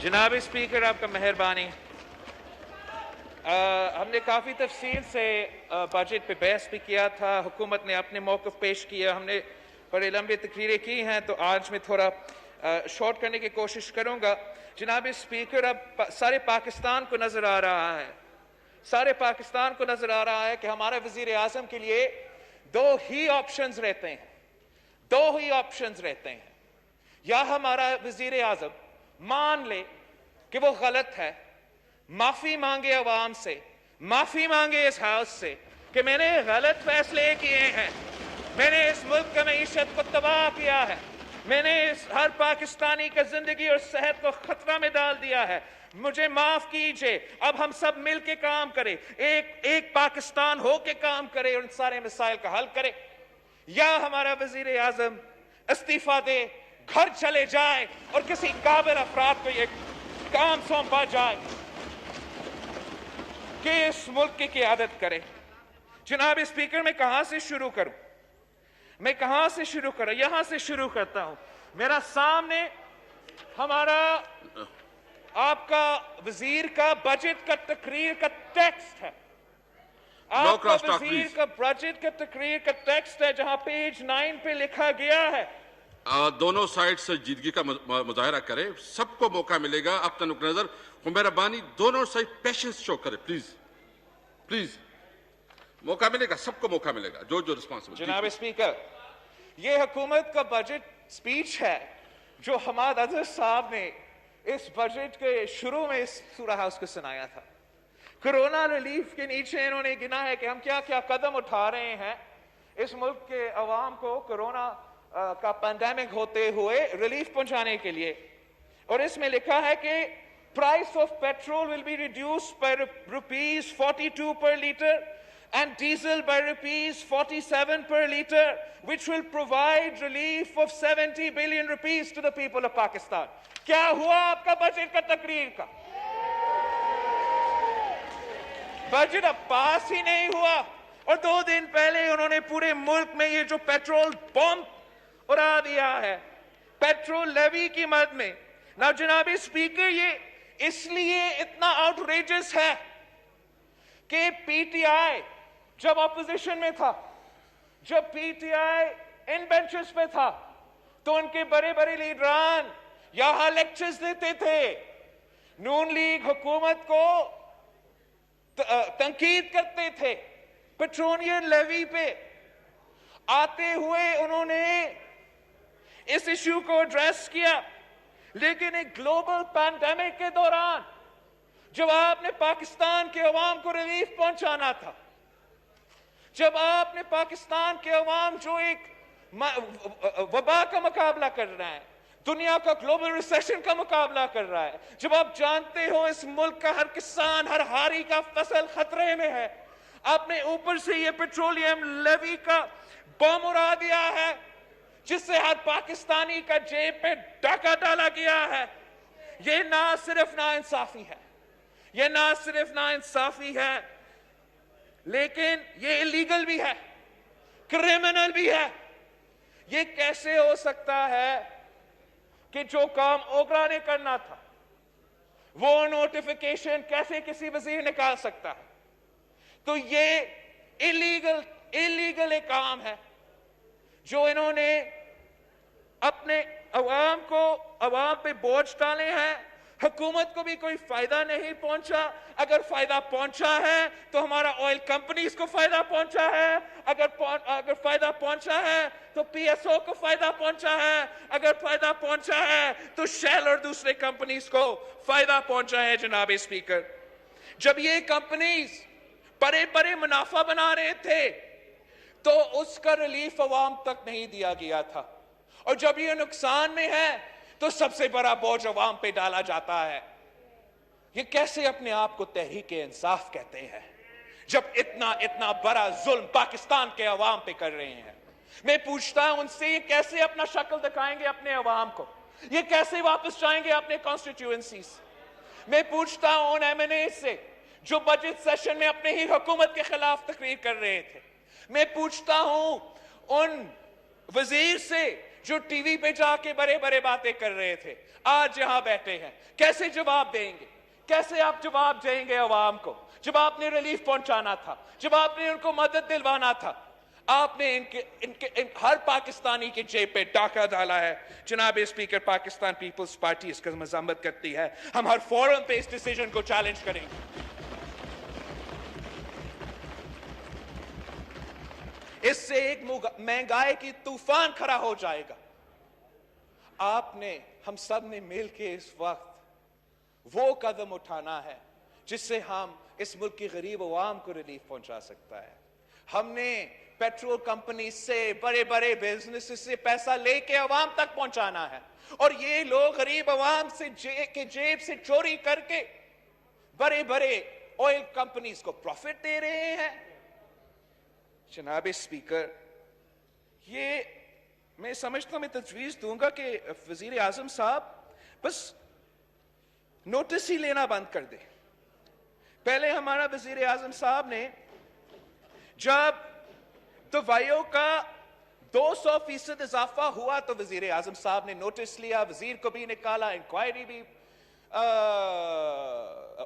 جناب اسپیکر آپ کا مہربانی. ہم نے کافی تفصیل سے بجٹ پہ بحث بھی کیا تھا, حکومت نے اپنے موقف پیش کیا, ہم نے بڑے لمبے تقریریں کی ہیں, تو آج میں تھوڑا شارٹ کرنے کی کوشش کروں گا. جناب اسپیکر, اب سارے پاکستان کو نظر آ رہا ہے, سارے پاکستان کو نظر آ رہا ہے کہ ہمارے وزیر اعظم کے لیے دو ہی آپشنز رہتے ہیں, دو ہی آپشنز رہتے ہیں. یا ہمارا وزیر اعظم مان لے کہ وہ غلط ہے, معافی مانگے عوام سے, معافی مانگے اس ہاؤس سے کہ میں نے غلط فیصلے کیے ہیں, میں نے اس ملک کا معیشت کو تباہ کیا ہے, میں نے ہر پاکستانی کا زندگی اور صحت کو خطرہ میں ڈال دیا ہے, مجھے معاف کیجئے. اب ہم سب مل کے کام کریں, ایک پاکستان ہو کے کام کرے اور ان سارے مسائل کا حل کرے. یا ہمارا وزیر اعظم استعفیٰ دے, گھر چلے جائے اور کسی قابل افراد کو یہ کام سونپا جائے کہ اس ملک کی قیادت کرے. جناب اسپیکر, میں کہاں سے شروع کروں, میں کہاں سے شروع کروں؟ یہاں سے شروع کرتا ہوں. میرا سامنے ہمارا آپ کا وزیر کا بجٹ کا تقریر کا ٹیکسٹ ہے, آپ کا وزیر کا بجٹ کا تقریر کا ٹیکسٹ ہے, جہاں پیج 9 پہ لکھا گیا ہے. دونوں سائڈ سے جیدگی کا مظاہرہ کرے, سب کو موقع ملے گا اپنا نقطہ نظر. مہربانی دونوں سائڈ پیشنس شو کرے, پلیز پلیز, موقع ملے گا, سب کو موقع ملے گا جو رسپانسبل. جناب اسپیکر, یہ حکومت کا بجٹ سپیچ ہے جو حماد اظہر صاحب نے اس بجٹ کے شروع میں اس سورہ ہاؤس کو سنایا تھا. کرونا ریلیف کے نیچے انہوں نے گنا ہے کہ ہم کیا کیا قدم اٹھا رہے ہیں اس ملک کے عوام کو کرونا کا پینڈیمک ہوتے ہوئے ریلیف پہنچانے کے لیے. اور اس میں لکھا ہے کہ price of petrol will be reduced by rupees 42 per litre and diesel by rupees 47 per litre, which will provide relief of 70 billion rupees to the people of Pakistan. کیا ہوا آپ کا بجٹ کا تقریر کا؟ بجٹ اب پاس ہی نہیں ہوا, اور 2 دن پہلے انہوں نے پورے ملک میں یہ جو پیٹرول بم اڑا دیا ہے, پیٹرول لیوی کی مد میں. نا جناب اسپیکر, یہ اس لیے اتنا آؤٹریجس ہے کہ پی ٹی آئی جب اپوزیشن میں تھا, جب P T I in benches پہ تھا, تو ان کے بڑے بڑے لیڈران یہاں لیکچرز دیتے تھے, نون لیگ حکومت کو تنقید کرتے تھے پیٹرولیم لیوی پہ. آتے ہوئے انہوں نے اس ایشو کو ایڈریس کیا, لیکن ایک گلوبل پینڈیمک کے دوران جب آپ نے پاکستان کے عوام کو ریلیف پہنچانا تھا, جب آپ نے پاکستان کے عوام جو ایک وبا کا مقابلہ کر رہا ہے, دنیا کا گلوبل ریسیشن کا مقابلہ کر رہا ہے, جب آپ جانتے ہو اس ملک کا ہر کسان, ہر ہاری کا فصل خطرے میں ہے, آپ نے اوپر سے یہ پیٹرولیم لیوی کا بم اڑا دیا ہے جس سے ہر پاکستانی کا جیب پہ ڈاکہ ڈالا گیا ہے. یہ نہ صرف ناانصافی ہے, یہ نہ صرف ناانصافی ہے, لیکن یہ اللیگل بھی ہے, کرمنل بھی ہے. یہ کیسے ہو سکتا ہے کہ جو کام اوگرا نے کرنا تھا وہ نوٹیفیکیشن کیسے کسی وزیر نے نکال سکتا ہے؟ تو یہ اللیگل ایک کام ہے جو انہوں نے اپنے عوام پہ بوجھ ڈالے ہیں. حکومت کو بھی کوئی فائدہ نہیں پہنچا. اگر فائدہ پہنچا ہے تو ہمارا آئل کمپنیز کو فائدہ پہنچا ہے, اگر فائدہ پہنچا ہے تو پی ایس او کو فائدہ پہنچا ہے, اگر فائدہ پہنچا ہے تو شیل اور دوسرے کمپنیز کو فائدہ پہنچا ہے. جناب اسپیکر, جب یہ کمپنیز بڑے منافع بنا رہے تھے تو اس کا ریلیف عوام تک نہیں دیا گیا تھا, اور جب یہ نقصان میں ہے تو سب سے بڑا بوجھ عوام پہ ڈالا جاتا ہے. یہ کیسے اپنے آپ کو تحریک انصاف کہتے ہیں جب اتنا بڑا ظلم پاکستان کے عوام پہ کر رہے ہیں؟ میں پوچھتا ہوں ان سے, یہ کیسے اپنا شکل دکھائیں گے اپنے عوام کو؟ یہ کیسے واپس جائیں گے اپنے کانسٹیٹیوئنسیز؟ میں پوچھتا ہوں ان ایم این اے سے جو بجٹ سیشن میں اپنے ہی حکومت کے خلاف تقریر کر رہے تھے. میں پوچھتا ہوں ان وزیر سے جو ٹی وی پہ جا کے بڑے بڑے باتیں کر رہے تھے آج یہاں بیٹھے ہیں. کیسے جواب دیں گے؟ کیسے آپ جواب دیں گے عوام کو جب آپ نے ریلیف پہنچانا تھا، جب آپ نے ان کو مدد دلوانا تھا؟ آپ نے ہر پاکستانی کے جیب پہ ڈاکہ ڈالا ہے. جناب اسپیکر، پاکستان پیپلز پارٹی اس کا مذمت کرتی ہے. ہم ہر فورم پہ اس ڈیسیجن کو چیلنج کریں گے. اس سے ایک مہنگائی کی طوفان کھڑا ہو جائے گا. آپ نے، ہم سب نے مل کے اس وقت وہ قدم اٹھانا ہے جس سے ہم اس ملک کی غریب عوام کو ریلیف پہنچا سکتا ہے. ہم نے پیٹرول کمپنی سے، بڑے بڑے بزنس سے پیسہ لے کے عوام تک پہنچانا ہے، اور یہ لوگ غریب عوام سے جیب سے چوری کر کے بڑے بڑے آئل کمپنیز کو پروفٹ دے رہے ہیں. جناب اسپیکر، یہ میں سمجھتا ہوں، میں تجویز دوں گا کہ وزیر اعظم صاحب بس نوٹس ہی لینا بند کر دے. پہلے ہمارا وزیر اعظم صاحب نے جب دوائیوں کا 200% اضافہ ہوا تو وزیر اعظم صاحب نے نوٹس لیا، وزیر کو بھی نکالا، انکوائری بھی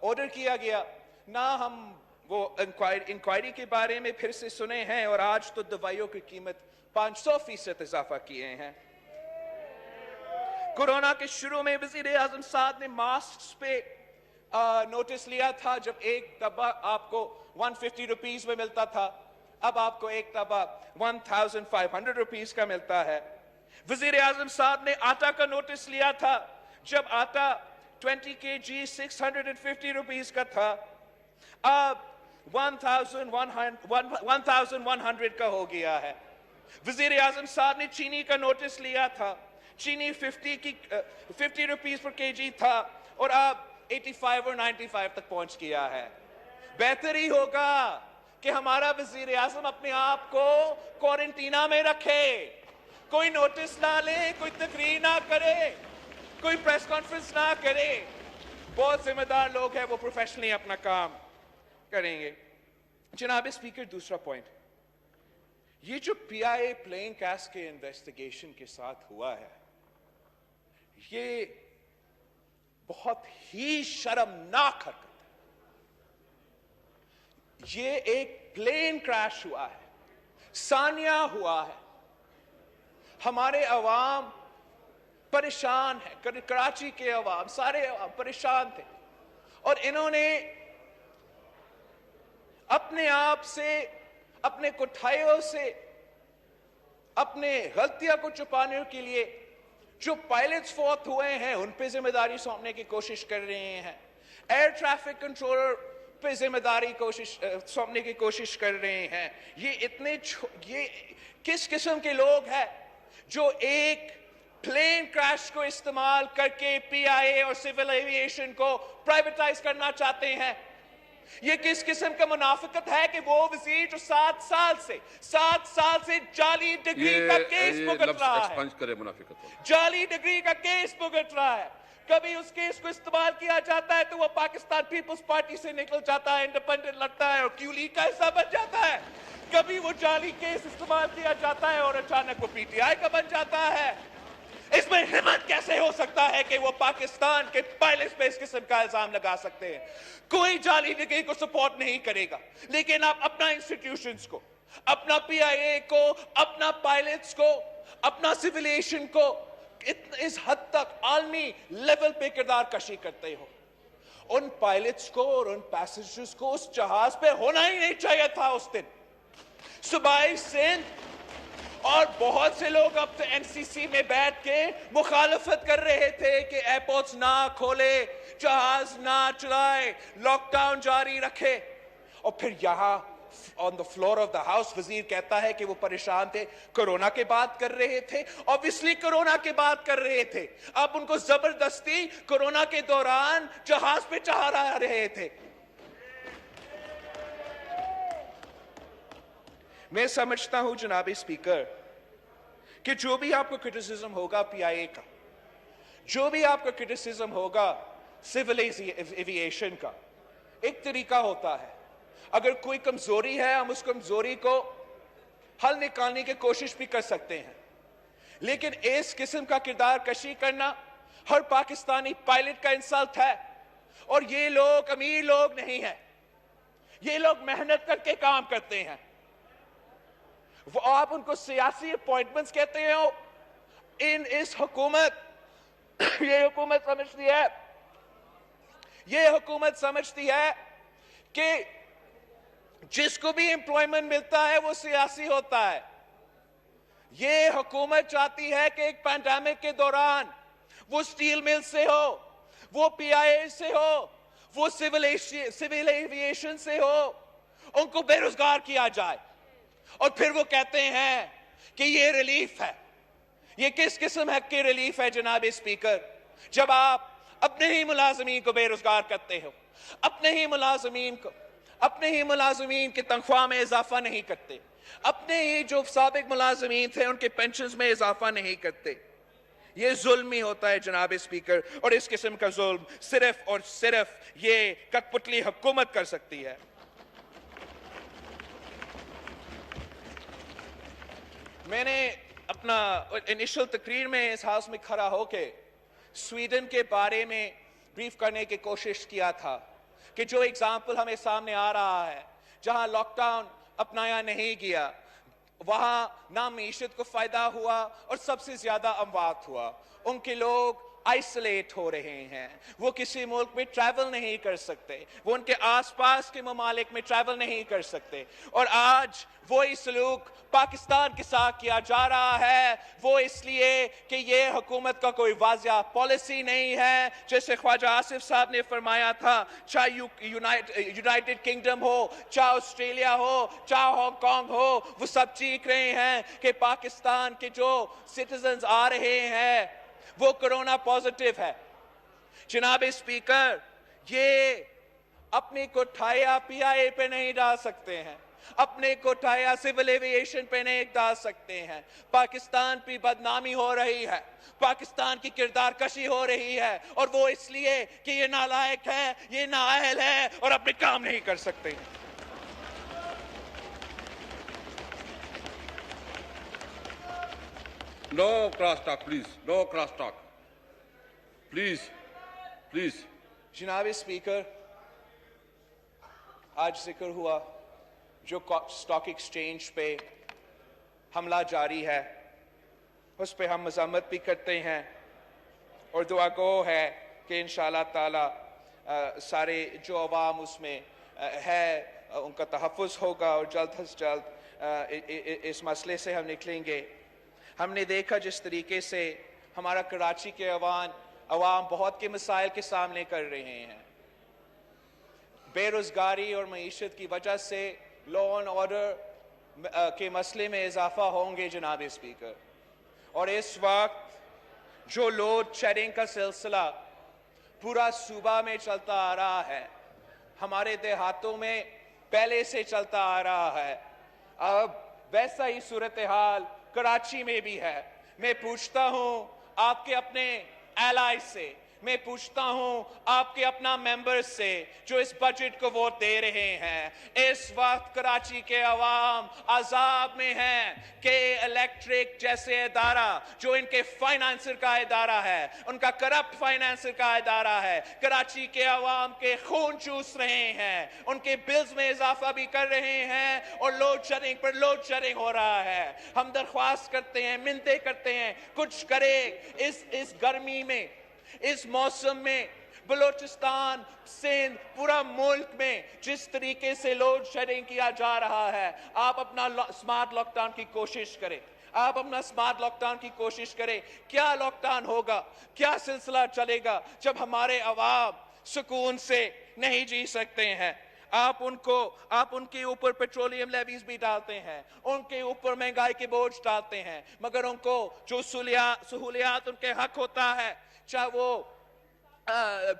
آرڈر کیا گیا. نہ ہم وہ انکوائری کے بارے میں پھر سے سنے ہیں، اور آج تو دوائیوں کی قیمت 500% اضافہ کیے ہیں. کورونا کے شروع میں وزیر اعظم صاحب نے ماسکس پہ نوٹس لیا تھا. جب ایک ڈبہ آپ کو 150 روپیز میں ملتا تھا، اب آپ کو ایک ڈبہ 1500 روپیز کا ملتا ہے. وزیر اعظم صاحب نے آٹا کا نوٹس لیا تھا. جب آٹا 20 kg 650 روپیز کا تھا، اب 1100 کا ہو گیا ہے. وزیر اعظم صاحب نے چینی کا نوٹس لیا تھا. چینی 50 روپیز پر kg تھا، اور اب 85 اور 95 تک پہنچ گیا ہے. بہتر ہی ہوگا کہ ہمارا وزیر اعظم اپنے آپ کو کوارنٹینا میں رکھے، کوئی نوٹس نہ لے، کوئی تقریر نہ کرے، کوئی پریس کانفرنس نہ کرے. بہت ذمہ دار لوگ ہیں، وہ پروفیشنلی اپنا کام کریں گے. جناب اسپیکر، دوسرا پوائنٹ، یہ جو پی آئی اے پلین کریش کے انویسٹیگیشن کے ساتھ ہوا ہے، یہ بہت ہی شرمناک حرکت ہے. یہ ایک پلین کریش ہوا ہے، ثانیہ ہوا ہے. ہمارے عوام پریشان ہے، کراچی کے عوام، سارے عوام پریشان تھے، اور انہوں نے اپنے آپ سے، اپنے کوٹھائیوں سے، اپنے غلطیاں کو چھپانے کے لیے جو پائلٹس فوت ہوئے ہیں ان پہ ذمہ داری سونپنے کی کوشش کر رہے ہیں. ایئر ٹریفک کنٹرولر پہ ذمہ داری سونپنے کی کوشش کر رہے ہیں. یہ کس قسم کے لوگ ہیں جو ایک پلین کریش کو استعمال کر کے پی آئی اے اور سول ایویشن کو پرائیویٹائز کرنا چاہتے ہیں؟ یہ کس قسم کا منافقت ہے کہ وہ وزیر جو 7 سال سے جعلی ڈگری کا کیس بھگت رہا ہے، جعلی ڈگری کا کیس بھگت رہا ہے، کبھی اس کیس کو استعمال کیا جاتا ہے تو وہ پاکستان پیپلز پارٹی سے نکل جاتا ہے، انڈیپینڈنٹ لگتا ہے اور کیو لیگ کا حصہ بن جاتا ہے. کبھی وہ جعلی کیس استعمال کیا جاتا ہے اور اچانک وہ پی ٹی آئی کا بن جاتا ہے. اس میں ہمت کیسے ہو سکتا ہے کہ وہ پاکستان کے پائلٹس پہ اس قسم کا الزام لگا سکتے ہیں؟ کوئی جعلی ڈگری کو سپورٹ نہیں کرے گا، لیکن آپ اپنا انسٹیٹیوشنز کو، اپنا پی آئی اے کو، اپنا پائلٹس کو، اپنا سیویلیشن کو اس حد تک عالمی لیول پہ کردار کشی کرتے ہو. ان پائلٹس کو اور ان پیسنجرز کو اس جہاز پہ ہونا ہی نہیں چاہیے تھا اس دن. صوبائی سندھ اور بہت سے لوگ اب این سی سی میں بیٹھ کے مخالفت کر رہے تھے کہ ایئرپورٹس نہ کھولے، جہاز نہ چلائے، لاک ڈاؤن جاری رکھے. اور پھر یہاں on the floor of the house وزیر کہتا ہے کہ وہ پریشان تھے، کرونا کے بات کر رہے تھے. obviously کرونا کے بات کر رہے تھے. آپ ان کو زبردستی کرونا کے دوران جہاز پہ چڑھا رہے تھے. میں سمجھتا ہوں جناب اسپیکر کہ جو بھی آپ کو کرٹیسزم ہوگا پی آئی اے کا، جو بھی آپ کا کرٹیسزم ہوگا سول ایویشن کا، ایک طریقہ ہوتا ہے. اگر کوئی کمزوری ہے ہم اس کمزوری کو حل نکالنے کی کوشش بھی کر سکتے ہیں، لیکن اس قسم کا کردار کشی کرنا ہر پاکستانی پائلٹ کا انسلٹ ہے. اور یہ لوگ امیر لوگ نہیں ہیں, یہ لوگ محنت کر کے کام کرتے ہیں. وہ آپ ان کو سیاسی اپوائنٹمنٹس کہتے ہو. اس حکومت یہ حکومت سمجھتی ہے کہ جس کو بھی امپلائمنٹ ملتا ہے وہ سیاسی ہوتا ہے. یہ حکومت چاہتی ہے کہ ایک پینڈیمک کے دوران وہ سٹیل مل سے ہو, وہ پی آئی اے سے ہو, وہ سول ایویشن سے ہو, ان کو بے روزگار کیا جائے. اور پھر وہ کہتے ہیں کہ یہ ریلیف ہے. یہ کس قسم کی ریلیف ہے جناب اسپیکر؟ جب آپ اپنے ہی ملازمین کو بے روزگار کرتے ہو, اپنے ہی ملازمین کی تنخواہ میں اضافہ نہیں کرتے, اپنے ہی جو سابق ملازمین تھے ان کے پینشنز میں اضافہ نہیں کرتے. یہ ظلم ہی ہوتا ہے جناب اسپیکر, اور اس قسم کا ظلم صرف اور صرف یہ کٹپٹلی حکومت کر سکتی ہے. میں نے اپنا انیشل تقریر میں اس ہاؤس میں کھڑا ہو کے سویڈن کے بارے میں بریف کرنے کی کوشش کیا تھا کہ جو ایگزامپل ہمیں سامنے آ رہا ہے, جہاں لاک ڈاؤن اپنایا نہیں گیا, وہاں نہ معیشت کو فائدہ ہوا اور سب سے زیادہ اموات ہوا. ان کے لوگ آئسولیٹ ہو رہے ہیں, وہ کسی ملک میں ٹریول نہیں کر سکتے, وہ ان کے آس پاس کے ممالک میں ٹریول نہیں کر سکتے. اور آج وہی سلوک پاکستان کے ساتھ کیا جا رہا ہے, وہ اس لیے کہ یہ حکومت کا کوئی واضح پالیسی نہیں ہے. جیسے خواجہ آصف صاحب نے فرمایا تھا, چاہے یونائٹڈ کنگڈم ہو, چاہے آسٹریلیا ہو, چاہے ہانگ کانگ ہو, وہ سب چیخ رہے ہیں کہ پاکستان کے جو سٹیزنز آ رہے ہیں وہ کرونا پازیٹیو ہے. جناب اسپیکر, یہ اپنی کوٹھائیاں پی آئی اے پہ نہیں ڈال سکتے ہیں, اپنے کوٹھائیاں سول ایویشن پہ نہیں ڈال سکتے ہیں. پاکستان پہ بدنامی ہو رہی ہے, پاکستان کی کردار کشی ہو رہی ہے, اور وہ اس لیے کہ یہ نالائق ہے, یہ نااہل ہے اور اپنے کام نہیں کر سکتے. No cross talk, please. No cross talk. Please. Please. جناب اسپیکر, آج ذکر ہوا جو اسٹاک ایکسچینج پہ حملہ جاری ہے, اس پہ ہم مذمت بھی کرتے ہیں اور دعا گو ہے کہ انشاءاللہ تعالی سارے جو عوام اس میں ہے ان کا تحفظ ہوگا اور جلد از جلد اس مسئلے سے ہم نکلیں گے. ہم نے دیکھا جس طریقے سے ہمارا کراچی کے عوام بہت کے مسائل کے سامنے کر رہے ہیں. بے روزگاری اور معیشت کی وجہ سے لا اینڈ آرڈر کے مسئلے میں اضافہ ہوں گے جناب اسپیکر. اور اس وقت جو لوڈ شیڈنگ کا سلسلہ پورا صوبہ میں چلتا آ رہا ہے, ہمارے دیہاتوں میں پہلے سے چلتا آ رہا ہے, اب ویسا ہی صورتحال کراچی میں بھی ہے. میں پوچھتا ہوں آپ کے اپنے ایلائز سے, میں پوچھتا ہوں آپ کے اپنا ممبر سے جو اس بجٹ کو ووٹ دے رہے ہیں, اس وقت کراچی کے عوام عذاب میں ہیں کہ الیکٹرک جیسے ادارہ جو ان کے فائنانسر کا ادارہ ہے, ان کا کرپٹ فائنانسر کا ادارہ ہے, کراچی کے عوام کے خون چوس رہے ہیں, ان کے بلز میں اضافہ بھی کر رہے ہیں اور لوڈ شیڈنگ پر لوڈ شیڈنگ ہو رہا ہے. ہم درخواست کرتے ہیں, منتیں کرتے ہیں, کچھ کرے اس گرمی میں, اس موسم میں. بلوچستان, سندھ, پورا ملک میں جس طریقے سے لوڈ شیڈنگ کیا جا رہا ہے, آپ اپنا سمارٹ لاک ڈاؤن کی کوشش کریں, آپ اپنا سمارٹ لاک ڈاؤن کی کوشش کریں. کیا لاک ڈاؤن ہوگا, کیا سلسلہ چلے گا جب ہمارے عوام سکون سے نہیں جی سکتے ہیں؟ آپ ان کے اوپر پیٹرولیم لیویز بھی ڈالتے ہیں, ان کے اوپر مہنگائی کے بوجھ ڈالتے ہیں, مگر ان کو جو سہولیات ان کے حق ہوتا ہے, چاہے وہ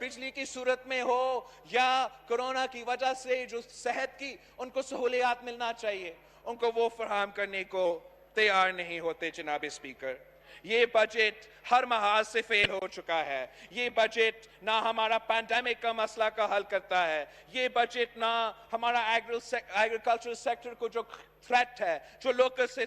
بجلی کی صورت میں ہو یا کرونا کی وجہ سے جو صحت کی ان کو سہولیات ملنا چاہیے, ان کو وہ فراہم کرنے کو تیار نہیں ہوتے. جناب اسپیکر, یہ بجٹ ہر محاذ سے فیل ہو چکا ہے. یہ بجٹ نہ ہمارا پینڈیمک کا مسئلہ کا حل کرتا ہے, یہ بجٹ نہ ہمارا ایگریکلچر سیکٹر کو جو تھریٹ ہے, جو لوکل سے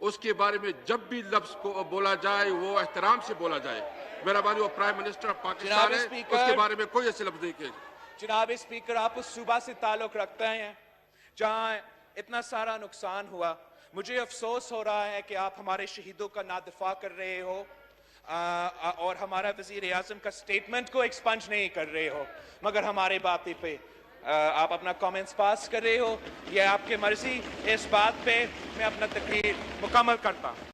اس کے بارے میں جب بھی لفظ کو بولا جائے وہ احترام سے بولا جائے. مہربانی, وہ پرائم منسٹر آف پاکستان ہے, اس کے بارے میں کوئی ایسے لفظ نہیں کہے. جناب اسپیکر, آپ اس صوبہ سے تعلق رکھتے ہیں جہاں اتنا سارا نقصان ہوا. مجھے افسوس ہو رہا ہے کہ آپ ہمارے شہیدوں کا نہ دفاع کر رہے ہو اور ہمارا وزیر اعظم کا سٹیٹمنٹ کو ایکسپنج نہیں کر رہے ہو, مگر ہمارے باتیں پہ آپ اپنا کامنٹس پاس کر رہے ہو. یہ آپ کی مرضی. اس بات پہ میں اپنا تقریر مکمل کرتا ہوں.